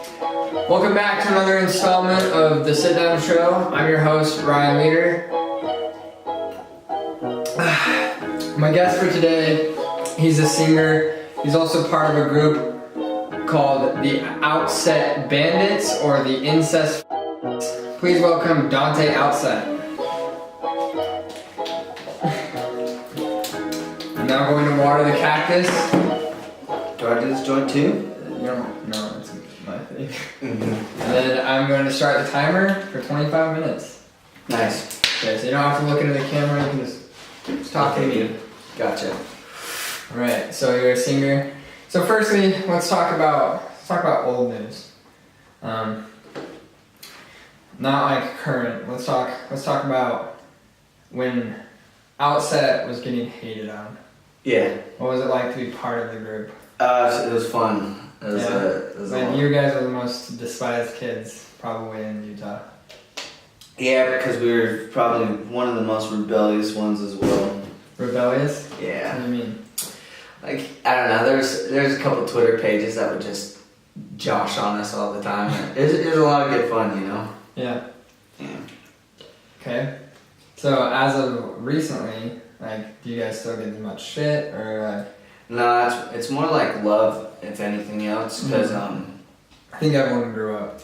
Welcome back to another installment of the Sitdown Show. I'm your host, Ryan Leader. My guest for today, he's a singer. He's also part of a group called the Øutset Bandits or the Incest. Please welcome Dante Øutset. I'm now going to water the cactus. Do I do this joint too? No, it's my thing. And then I'm going to start the timer for 25 minutes. Nice. Okay, so you don't have to look into the camera, you can just talk to me. Gotcha. Alright, so you're a singer. So firstly, let's talk about old news. Not like current. Let's talk about when Øutset was getting hated on. Yeah. What was it like to be part of the group? It was fun. It was When you guys are the most despised kids probably in Utah. Yeah, because we were probably one of the most rebellious ones as well. Rebellious? Yeah. What do you mean? Like, I don't know, there's a couple Twitter pages that would just josh on us all the time. It was a lot of good fun, you know? Yeah. Yeah. Okay. So as of recently, like, do you guys still get as much shit or like? No, it's more like love, if anything else, because I think everyone grew up.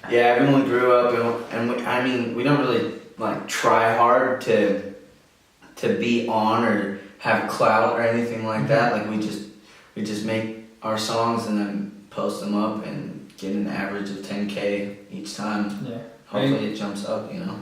yeah, everyone grew up, and we don't really like try hard to be on or have clout or anything like that. Like we just make our songs and then post them up and get an average of 10K each time. Yeah. Hopefully it jumps up, you know.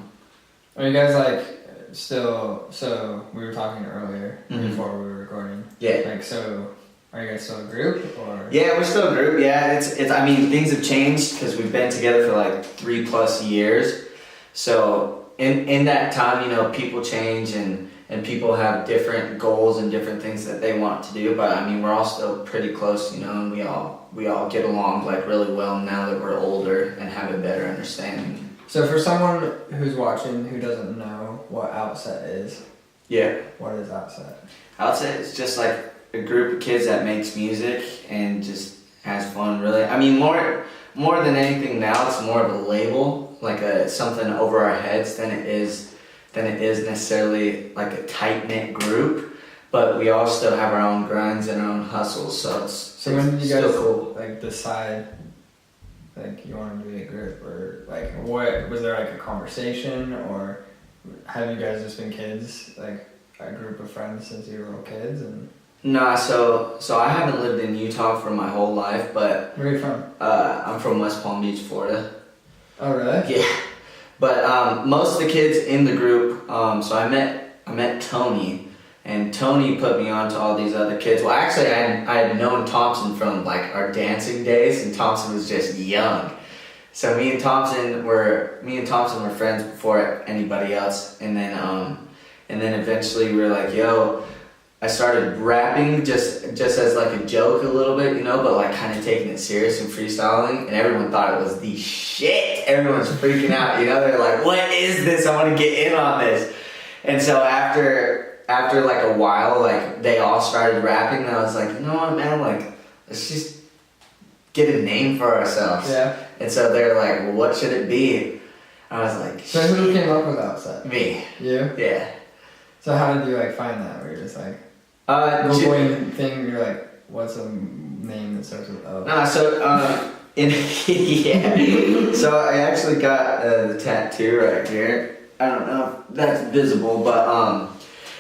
Are you guys like still? So we were talking earlier before we were recording. Yeah. Like so, are you guys still a group or? Yeah, we're still a group. Yeah, it's. I mean, things have changed because we've been together for like 3+ years. So in that time, you know, people change and people have different goals and different things that they want to do. But I mean, we're all still pretty close, you know, and we all get along like really well now that we're older and have a better understanding. So for someone who's watching who doesn't know what Øutset is, Yeah. what is Øutset? Øutset is just like a group of kids that makes music and just has fun, really. I mean, more than anything now, it's more of a label, like something over our heads than it is necessarily like a tight-knit group. But we all still have our own grinds and our own hustles, so it's So when did you guys still cool. like decide like you wanted to be a group, or like what was there like a conversation, or have you guys just been kids, like a group of friends since you were little kids? And Nah, so I haven't lived in Utah for my whole life, but where are you from? I'm from West Palm Beach, Florida. Oh really? Yeah, but most of the kids in the group. So I met Tony, and Tony put me on to all these other kids. Well, actually, I had known Thompson from like our dancing days, and Thompson was just young. So me and Thompson were friends before anybody else, and then eventually we were like, yo. I started rapping just as like a joke a little bit, you know, but like kind of taking it serious and freestyling, and everyone thought it was the shit. Everyone's freaking out, you know. They're like, "What is this? I want to get in on this." And so after like a while, like they all started rapping, and I was like, you know what, man, like let's just get a name for ourselves. Yeah. And so they're like, well, what should it be? I was like, So who came up with Øutset? me. You? Yeah. So how did you like find that? Where you're just like Googling thing, you're like, what's a name that starts with O? Nah, so yeah. So I actually got the tattoo right here. I don't know if that's visible, but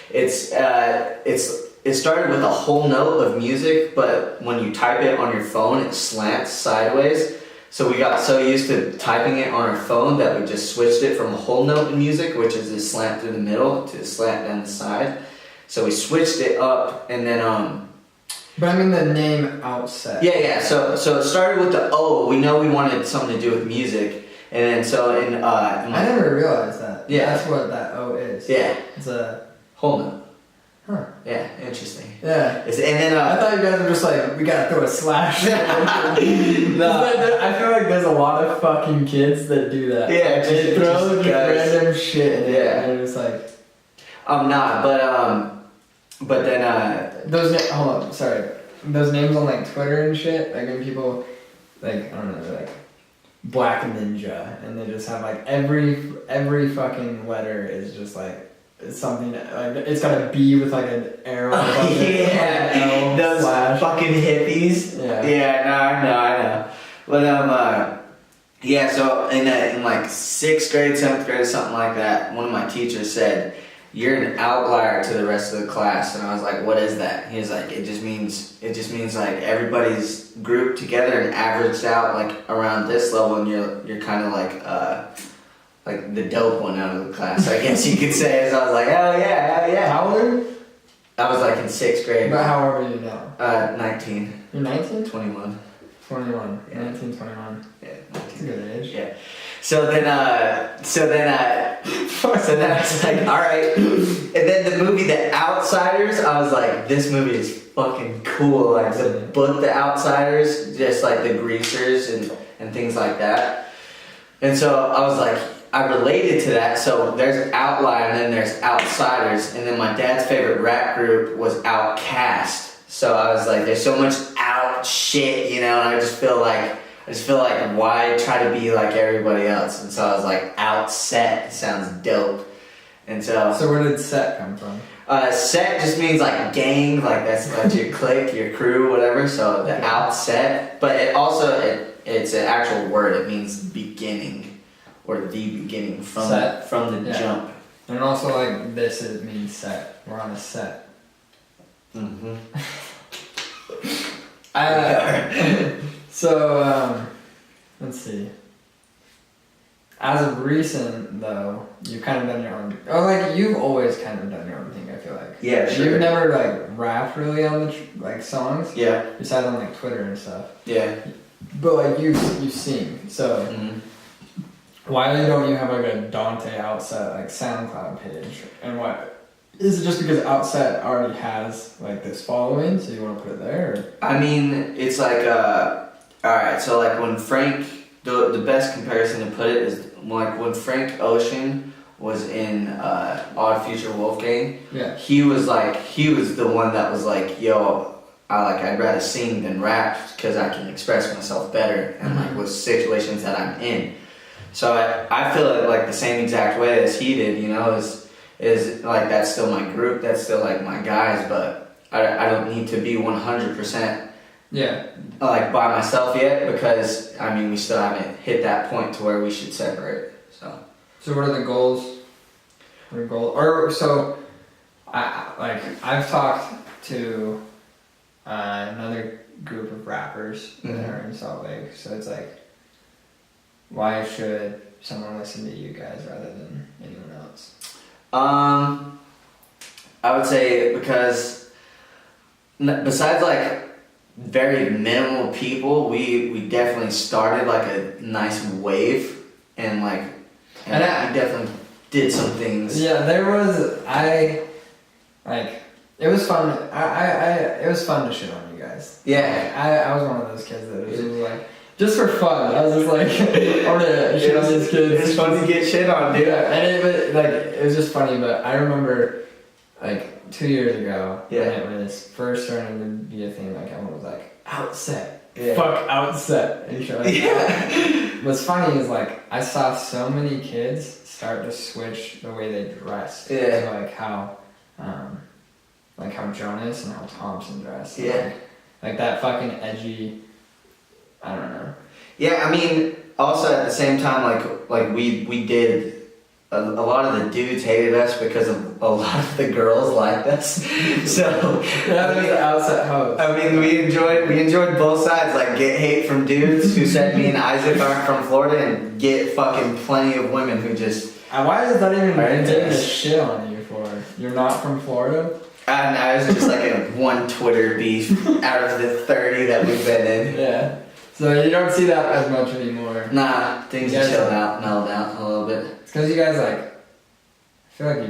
it started with a whole note of music, but when you type it on your phone, it slants sideways. So we got so used to typing it on our phone that we just switched it from a whole note in music, which is a slant through the middle, to a slant down the side. So we switched it up, and then But I mean the name Øutset. Yeah. So it started with the O. We know we wanted something to do with music, and then so I never realized that. Yeah. That's what that O is. Yeah. It's a whole note. Huh. Yeah, interesting. Yeah. And then I thought you guys were just like, we gotta throw a slash. No. I feel like there's a lot of fucking kids that do that. Yeah, they throw just random shit in it. Yeah. And they're just like. But then hold on, sorry. Those names on like Twitter and shit, like when people like I don't know, like Black Ninja, and they just have like every fucking letter is just like it's something like it's got a B with like an arrow. Yeah, those fucking hippies. Yeah, I know. But yeah. So in like 6th grade, 7th grade, something like that, one of my teachers said, "You're an outlier to the rest of the class," and I was like, "What is that?" He was like, "It just means like everybody's grouped together and averaged out like around this level, and you're kind of like the dope one out of the class, I guess you could say." So I was like, hell yeah. How old? I was like in 6th grade. But how old are you now? 19. You're 19? 21. 21. Yeah. 19, 21. Yeah, 19. That's a good age. Yeah. So then I was like, all right. And then the movie The Outsiders, I was like, this movie is fucking cool. Like the book The Outsiders, just like the greasers and things like that. And so I was like, I related to that. So there's Outlier and then there's Outsiders. And then my dad's favorite rap group was Outcast. So I was like, there's so much out shit, you know, and I just feel like why try to be like everybody else? And so I was like, Outset sounds dope. And so where did set come from? Set just means like gang, like that's your clique, your crew, whatever. So the Outset, but it's an actual word. It means beginning or the beginning from the jump. And also like means set. We're on a set. Mm-hmm. So let's see. As of recent though, you've kind of done your own. Oh, like you've always kind of done your own thing. I feel like. Yeah, sure. You've never like rapped really on the like songs. Yeah. Besides on like Twitter and stuff. Yeah. But like you sing, so why don't you have like a Dante Øutset like SoundCloud page? And what is it? Just because Øutset already has like this following, so you want to put it there? Or? I mean, it's like all right. So like when Frank, the best comparison to put it is like when Frank Ocean was in Odd Future Wolfgang. Yeah. He was the one that was like, yo, I'd rather sing than rap because I can express myself better and like with situations that I'm in. So I feel like the same exact way as he did, you know, is like that's still my group, that's still like my guys, but I don't need to be 100% like by myself yet because I mean we still haven't hit that point to where we should separate. So what are the goals? I've talked to another group of rappers that are in Salt Lake, so it's like, why should someone listen to you guys rather than anyone else? I would say because besides like very minimal people, we definitely started like a nice wave and we definitely did some things. Yeah, it was fun. It was fun to shit on you guys. Yeah. I was one of those kids that was like, just for fun. I was just like, I'm gonna shit on these kids. It's fun to get shit on, dude. Yeah, and it was just funny, but I remember like 2 years ago when it was first starting to be a thing, like everyone was like, Øutset. Yeah. Fuck Øutset. And shit like that. What's funny is like I saw so many kids start to switch the way they dressed. Yeah. So like how Jonas and how Thompson dressed. Yeah. Like that fucking edgy, I don't know. Yeah, I mean, also at the same time, like we did, a lot of the dudes hated us because of a lot of the girls liked us. So that was the Øutset host. I mean, we enjoyed both sides. Like get hate from dudes who said me and Isaac aren't from Florida, and get fucking plenty of women who just. And why is that even taking a shit on you for? You're not from Florida? And I was just like in one Twitter beef out of the 30 that we've been in. Yeah. So you don't see that as much anymore. Nah, things are chilled out, mellowed out a little bit. It's because you guys I feel like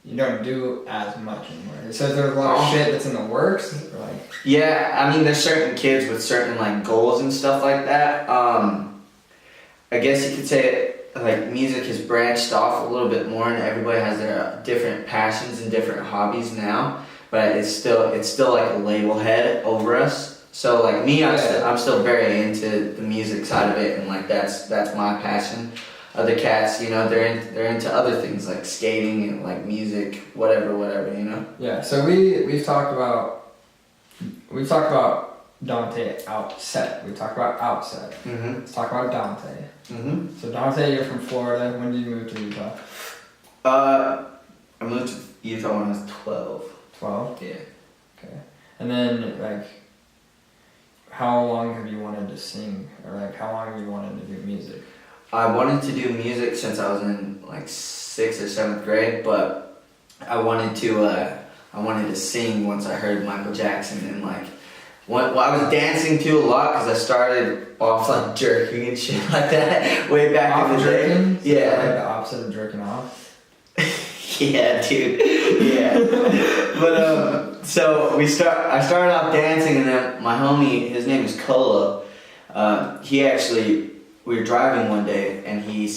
you don't do as much anymore. So there's a lot of shit that's in the works, or like. Yeah, I mean, there's certain kids with certain like goals and stuff like that. I guess you could say like music has branched off a little bit more, and everybody has their different passions and different hobbies now. But it's still like a label head over us. So like me, I'm still very into the music side of it, and like that's my passion. Other cats, you know, they're into other things like skating and like music, whatever, you know. Yeah. So we've talked about Dante Øutset. We talked about Outset. Mhm. Let's talk about Dante. Mhm. So Dante, you're from Florida. When did you move to Utah? I moved to Utah when I was 12. 12. Yeah. Okay. And then like, how long have you wanted to sing, or like how long have you wanted to do music? I wanted to do music since I was in like 6th or 7th grade, but I wanted to sing once I heard Michael Jackson, and like, I was dancing to a lot because I started off like jerking and shit like that way back in the Jerking? day. Yeah. Like the opposite of jerking off. Yeah, dude. Yeah. But so I started off dancing, and then my homie, his name is Kolo. We were driving one day, and he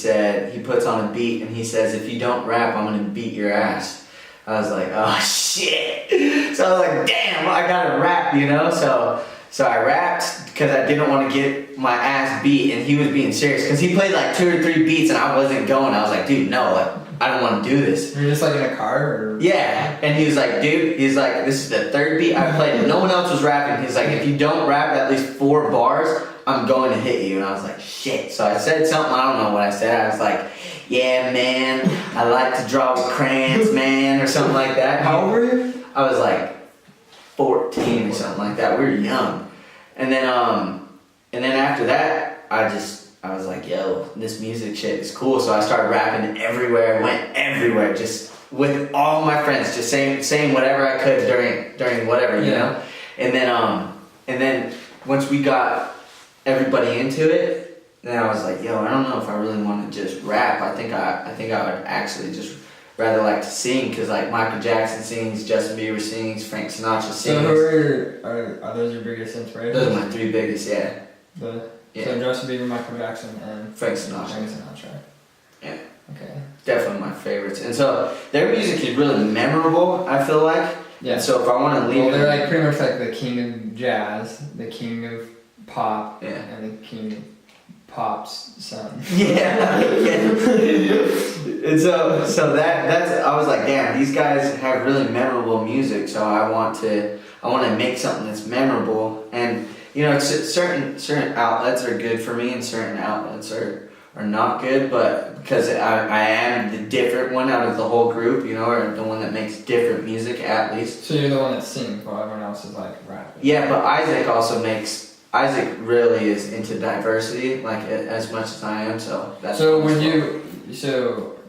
puts on a beat, and he says, "If you don't rap, I'm gonna beat your ass." I was like, "Oh shit!" So I was like, "Damn, I gotta rap," you know. So I rapped because I didn't want to get my ass beat, and he was being serious because he played like 2 or 3 beats, and I wasn't going. I was like, "Dude, no, like, I don't want to do this." You're just like in a car, or? Yeah, and he was like, "Dude," he's like, "this is the 3rd beat I played. No one else was rapping." He's like, "If you don't rap at least 4 bars, I'm going to hit you." And I was like, "Shit." So I said something, I don't know what I said. I was like, "Yeah, man, I like to draw with crayons, man," or something like that. How old were you? I was like 14 or something like that. We were young. And then after that, I was like, "Yo, this music shit is cool." So I started rapping everywhere, went everywhere, just with all my friends, just saying whatever I could during whatever, you know? And then once we got everybody into it, then I was like, "Yo, I don't know if I really want to just rap. I think I would actually just rather like to sing, because like Michael Jackson sings, Justin Bieber sings, Frank Sinatra sings." So who are those your biggest inspirations? Those are my 3 biggest, yeah. So Justin Bieber, Michael Jackson, and Frank Sinatra. Yeah. Okay. Definitely my favorites. And so their music is really memorable, I feel like. Yeah. And so if I want to leave, they're like pretty much like the king of jazz, the king of pop, yeah, and the king of pop's son. Yeah. And so that's I was like, damn, these guys have really memorable music. So I want to make something that's memorable. And you know, certain outlets are good for me, and certain outlets are not good. But because I am the different one out of the whole group, you know, or the one that makes different music at least. So you're the one that sings while everyone else is like rapping. Yeah, but Isaac really is into diversity, like as much as I am. So that's. So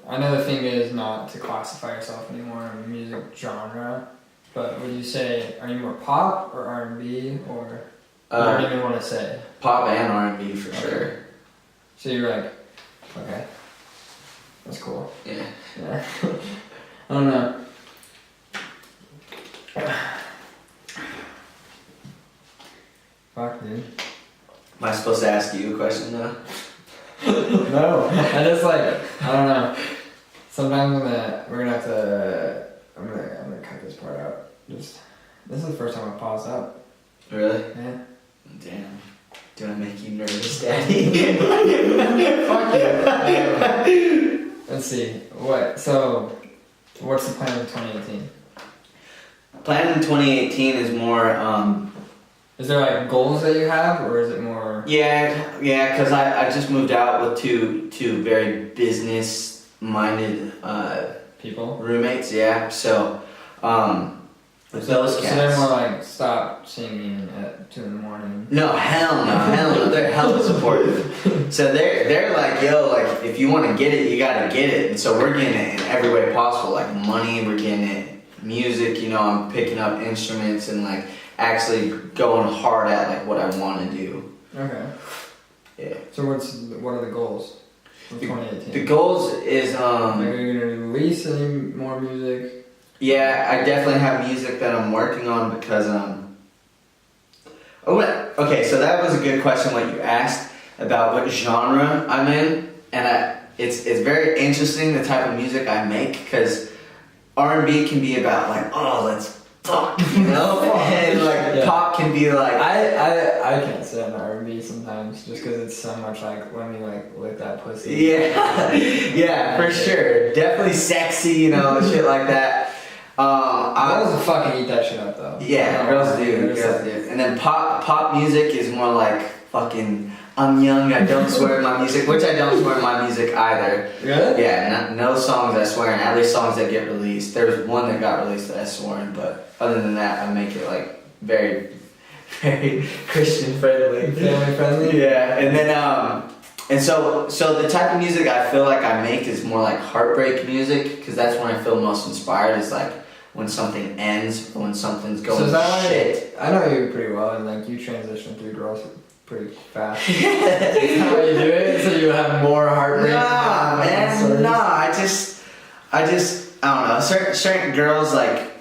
I know the thing is not to classify yourself anymore in music genre, but would you say, are you more pop or R&B, or you don't even want to say? Pop and R&B for sure. So you're like, okay, that's cool. Yeah. I don't know. Fuck, dude. Am I supposed to ask you a question though? No, I just like, I don't know. Sometimes we're gonna have to. I'm gonna cut this part out. This is the first time I paused up. Really? Yeah. Damn. Do I make you nervous, Daddy? Fuck you. Let's see. What's the plan in 2018? Plan in 2018 is more. Is there like goals that you have, or is it more? Yeah, because I just moved out with two very business-minded People? roommates. Yeah, so with those cats. So they're more like, stop singing at 2 a.m. No, hell no, they're hella supportive. So they're like, "Yo, like if you want to get it, you gotta get it." And so we're getting it in every way possible, like money, we're getting it, music. You know, I'm picking up instruments and like actually going hard at like what I want to do. Okay. Yeah. So what are the goals for 2018? The goals is Like, are you gonna release any more music? Yeah, I definitely have music that I'm working on because okay, so that was a good question what you asked about what genre I'm in, and it's very interesting the type of music I make, because R&B can be about like, oh, let's fuck, you know? And like pop can be like I can't stand R&B sometimes just because it's so much like let me like lick that pussy. Yeah, for sure. Definitely sexy, you know, shit like that. Girls fucking eat that shit up though. Yeah, girls do. And then pop music is more like fucking. I'm young, I don't swear in my music, which I don't swear in my music either. Really? Yeah, no songs I swear in, at least songs that get released. There's one that got released that I swore in, but other than that, I make it like very, very Christian friendly. Family friendly? Yeah, and then, and so the type of music I feel like I make is more like heartbreak music, because that's when I feel most inspired, is like when something ends, or when something's going so is that shit. I know you pretty well, and like you transition through girls pretty fast. Is that how you do it? So you have more heartbreak? Nah, man, nah. I just, I don't know. Certain girls, like,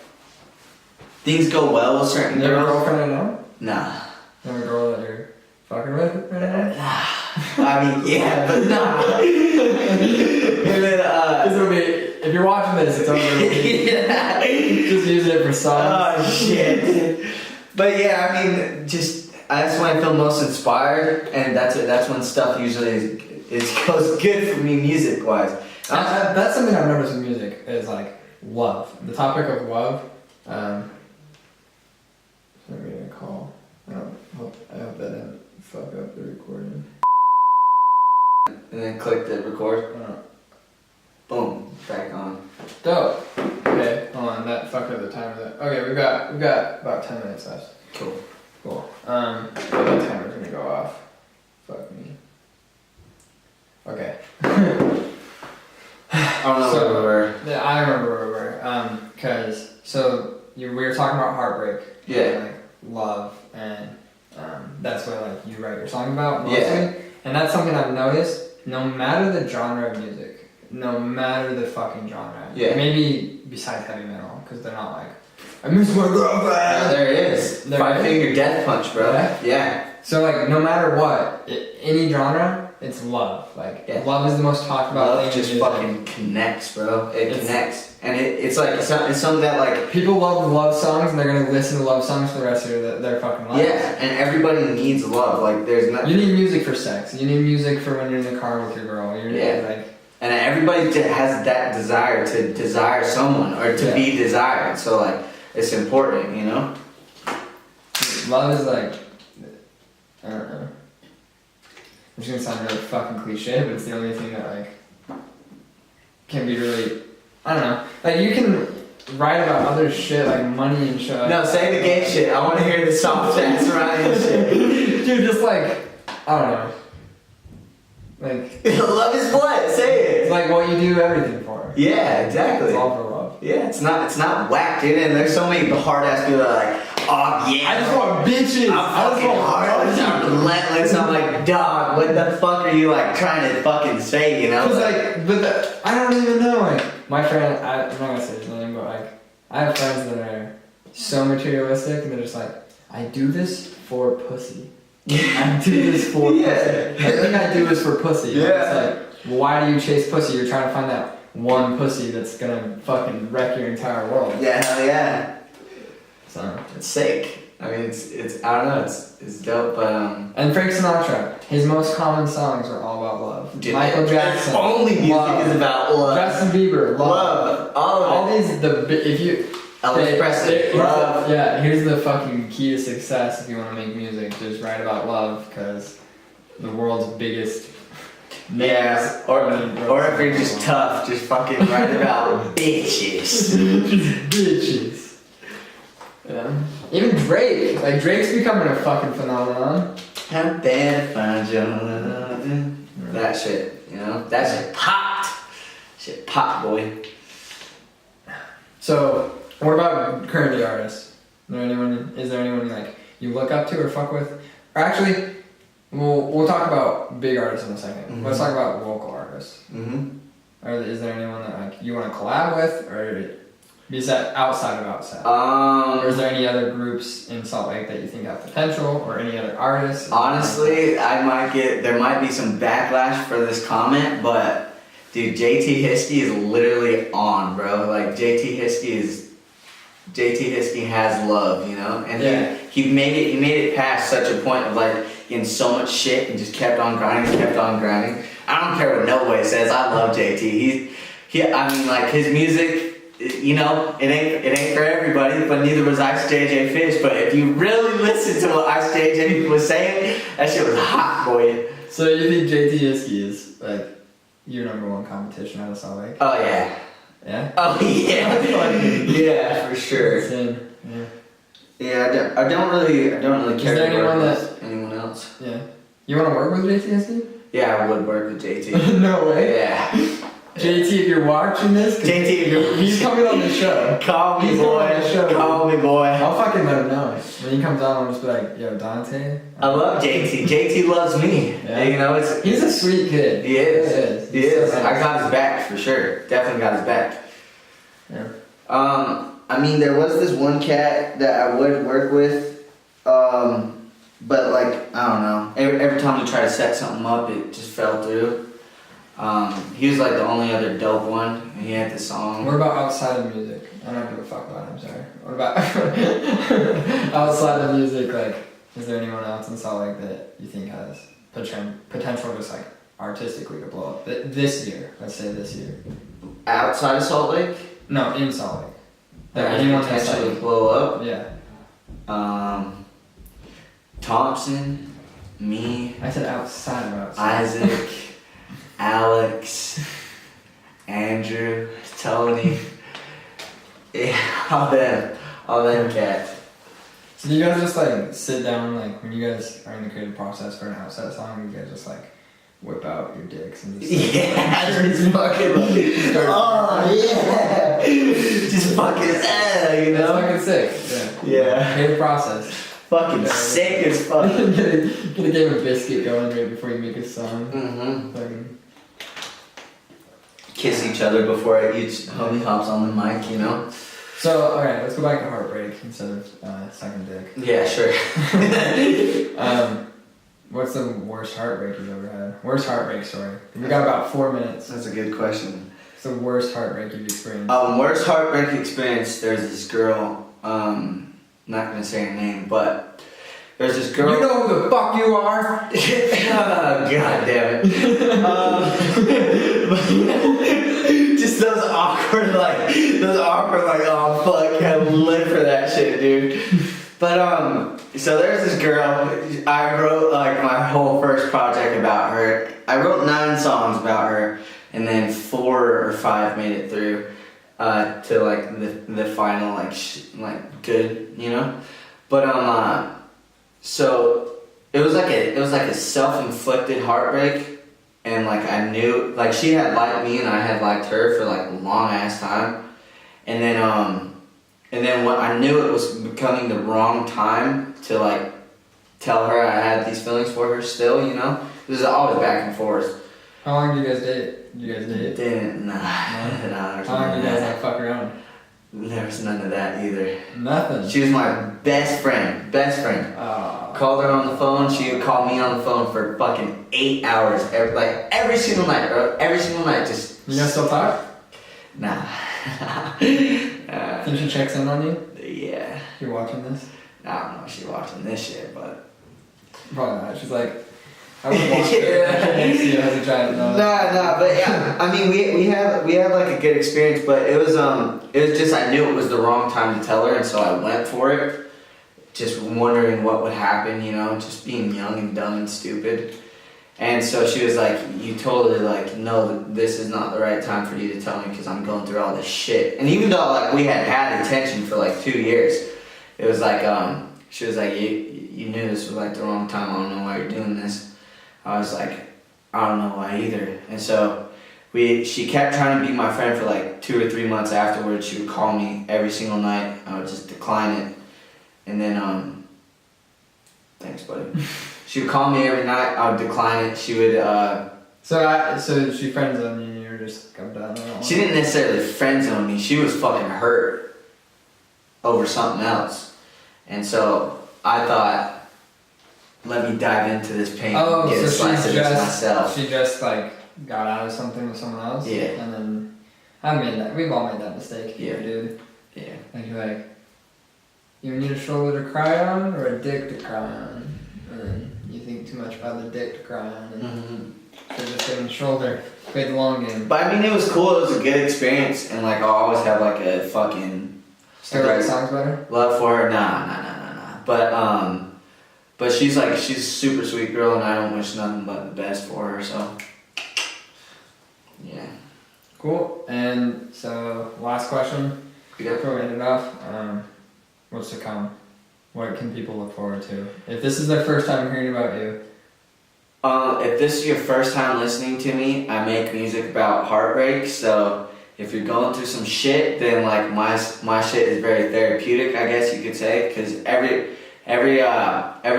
things go well with certain You have a girls. girlfriend right now? Nah. You have a girl that you're fucking with right now? I mean, yeah, but nah. And then, This will be, if you're watching this, it's over. yeah. Just use it for songs. Oh, shit. But yeah, I mean, that's when I feel most inspired, and that's when stuff usually goes good for me music-wise. That's something I've noticed with music, is like love. The topic of love. I'm getting a call. I hope that didn't fuck up the recording. And then click the record. Uh, Boom, back on. Dope. Okay, hold on. That fucked up the time of that. Okay, we've got about 10 minutes left. Cool. Cool. The timer's gonna go off. Fuck me. Okay. I don't know where we were. Yeah, I remember where we were. We were talking about heartbreak. Yeah. And, like love, and that's what like you write your song about mostly. Yeah. And that's something I've noticed. No matter the genre of music, no matter the fucking genre. Yeah. Maybe besides heavy metal, because they're not like I miss my girlfriend. Yeah, there it is. There Five it is? finger death punch, bro. Yeah. So like no matter what, any genre, it's love. Like love is the most talked about Love thing. just fucking connects, bro. It connects, and it's like it's something that like people love songs, and they're gonna listen to love songs for the rest of their fucking lives. Yeah, and everybody needs love. Like there's not. You need music for sex. You need music for when you're in the car with your girl. And everybody has that desire to desire someone or to be desired. So like it's important, you know. Love is like, I don't know. It's gonna sound really fucking cliche, but it's the only thing that like can be really, I don't know. Like you can write about other shit like money and shit. No, say the gay shit. I want to hear the soft ass Ryan shit. Dude, just like, I don't know. Like love is what? Say it. It's like what you do everything for. Yeah, exactly. It's all for love. Yeah, it's not whack, dude. And there's so many hard ass people that are like, oh yeah, I just want bitches. I'm fucking hard. I'm relentless. I'm like, dog, what the fuck are you like trying to fucking say, you know? Cause like, I don't even know. Like my friend, I'm not gonna say his name, but like I have friends that are so materialistic, and they're just like, I do this for pussy. I do this for pussy. Everything I do is for pussy. Yeah. It's like, well, why do you chase pussy? You're trying to find that one pussy that's gonna fucking wreck your entire world. Yeah, hell yeah. So it's sick. I mean, it's I don't know, it's dope, but And Frank Sinatra, his most common songs are all about love. Dude, Michael Jackson, only music is about love. Justin Bieber, love. All these if you. Elvis Presley, love. Here's the fucking key to success if you want to make music. Just write about love, because the world's biggest. Yeah, or if you're just tough, just fucking write about bitches. Bitches. Yeah. Even Drake. Like, Drake's becoming a fucking phenomenon. How bad find you. That shit, you know? That shit popped. Shit popped, boy. So, what about current artists? Is there anyone like you look up to or fuck with? Or actually, we'll talk about big artists in a second. Mm-hmm. Let's talk about local artists. Mm-hmm. Or is there anyone that like you want to collab with, or is that outside of Outset? Or is there any other groups in Salt Lake that you think have potential, or any other artists? Honestly, there might be some backlash for this comment, but dude, JT Hiskey is literally on, bro. Like JT Hiskey is JT Hiskey has love, you know, and Yeah. he made it past such a point of like in so much shit and just kept on grinding. I don't care what nobody says. I love JT. I mean, like his music. You know, it ain't for everybody, but neither was Ice JJ Fish. But if you really listen to what Ice JJ was saying, that shit was hot, boy. So you think JT Hiskey is like your #1 competition out of Salt Lake? Oh yeah. Yeah? Oh yeah. Yeah, for sure. Insane. Yeah. Yeah, I don't really care there to work anyone with anyone else. Yeah. You want to work with JT Hiskey? Yeah, I would work with JT. No way. Yeah. JT, if you're watching this, JT, if you're he's coming on the show. Call me, He's boy. coming on the show. Call me, boy. I'll fucking let him know. When he comes on, I'll just be like, yo, Dante. I love JT. JT loves me. Yeah. You know, He's a sweet kid. He is. He He's is. so nice. I got his back for sure. Definitely got his back. Yeah. I mean, there was this one cat that I would work with, but like I don't know. Every time we tried to set something up, it just fell through. He was like the only other dope one, and he had the song. What about outside of music? I don't give a fuck about it, I'm sorry. What about outside of music? Like, is there anyone else in Salt Lake that you think has potential just like artistically to blow up this year? Let's say this year. Outside of Salt Lake? No, in Salt Lake. That Like, has anyone that's potential to like, blow up? yeah. Thompson, me, I said outside of outside. Isaac, Alex, Andrew, Tony. Yeah, all them cats. So do you guys just like sit down, like when you guys are in the creative process for an outside song, you guys just like whip out your dicks and just Yeah, just fucking oh yeah, just fucking you That's know. fucking sick. Yeah. Yeah. Creative process. Fucking sick as fuck. Get a game of biscuit going right before you make a song. Mm-hmm. Fucking. Kiss each other before each homie hops on the mic, you know. So alright, let's go back to heartbreak instead of sucking dick. Yeah, sure. What's the worst heartbreak you've ever had? Worst heartbreak story. We got about 4 minutes. That's a good question. What's the worst heartbreak you've experienced? Worst heartbreak experience. There's this girl. Not gonna say her name, but there's this girl. You know who the fuck you are? Oh, God damn it. Just those awkward, oh fuck, I live for that shit, dude. But, so there's this girl, I wrote like my whole first project about her. I wrote 9 songs about her, and then 4 or 5 made it through, to like the final, like good, you know? But, so it was like a self-inflicted heartbreak, and like I knew, like she had liked me and I had liked her for like a long ass time, and then when I knew it was becoming the wrong time to like tell her I had these feelings for her still, you know. This is always back and forth. How long did you guys date? Did you guys date? Didn't, nah. How long did you guys like fuck around? There was none of that either. Nothing. She was my best friend. Called her on the phone. She would call me on the phone for fucking 8 hours, every single night, bro. Every single night, just. You guys still talk? Nah. Think she checks in on you? Yeah. You're watching this? I don't know if she's watching this shit, but. Probably not. She's like, I would watch her next to you as a giant nut. Nah, but yeah, I mean, we had like a good experience, but it was just I knew it was the wrong time to tell her, and so I went for it, just wondering what would happen, you know, just being young and dumb and stupid. And so she was like, you totally like, no, this is not the right time for you to tell me because I'm going through all this shit. And even though like we had attention for like 2 years, it was like, she was like, you knew this was like the wrong time, I don't know why you're doing this. I was like, I don't know why either. And so she kept trying to be my friend for like 2 or 3 months afterwards. She would call me every single night. I would just decline it. And then, thanks buddy. She would call me every night. I would decline it. She would, So she friend zoned you and you were just come down on she didn't necessarily friend zone me. She was fucking hurt over something else. And so I thought, let me dive into this pain and get a slice of this myself. She just like got out of something with someone else? Yeah. And then, we've all made that mistake here, dude. Yeah. Like you're like, You need a shoulder to cry on or a dick to cry on? And you think too much about the dick to cry on and should just get on the shoulder. Play the long game. But I mean, it was cool. It was a good experience, and like I'll always have like a fucking. Still write songs better? Love for her? Nah. But she's a super sweet girl, and I don't wish nothing but the best for her. So. Yeah. Cool. And so, last question. Before we end it off, what's to come? What can people look forward to? If this is their first time hearing about you. If this is your first time listening to me, I make music about heartbreak. So if you're going through some shit, then like my shit is very therapeutic, I guess you could say, because every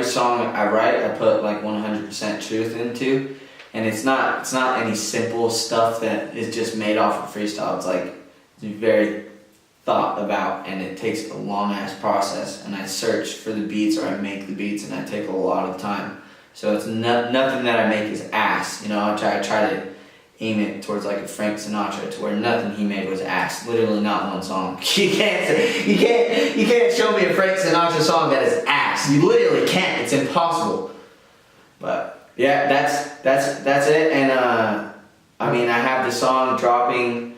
song I write, I put like 100% truth into, and it's not any simple stuff that is just made off of freestyle. It's like it's very thought about, and it takes a long ass process, and I search for the beats or I make the beats, and I take a lot of time. So it's nothing that I make is ass, you know. I try to aim it towards like a Frank Sinatra, to where nothing he made was ass. Literally not one song. You can't show me a Frank Sinatra song that is ass. You literally can't. It's impossible. But yeah, that's it. And I mean, I have the song dropping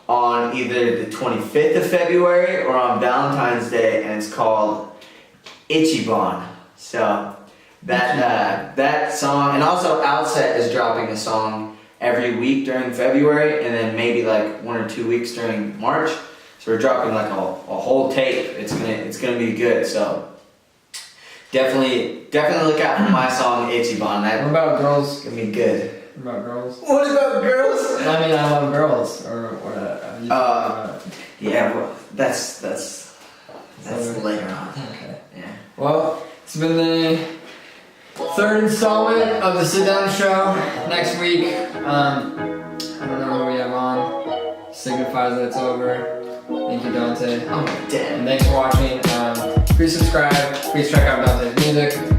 on either the 25th of February or on Valentine's Day, and it's called Ichiban. So that song, and also Øutset is dropping a song every week during February, and then maybe like 1 or 2 weeks during March. So we're dropping like a whole tape. It's gonna be good. So definitely look out for my song Ichiban. What about girls? It's gonna be good. What about girls? What about girls? I mean, I love girls. Or what? Yeah, well, that's later on. Okay. Yeah. Well, it's been the third installment of the Sitdown Show. Next week, I don't know who we have on. Signifies that it's over. Thank you, Dante. I'm dead. And thanks for watching. Please subscribe. Please check out Dante's music.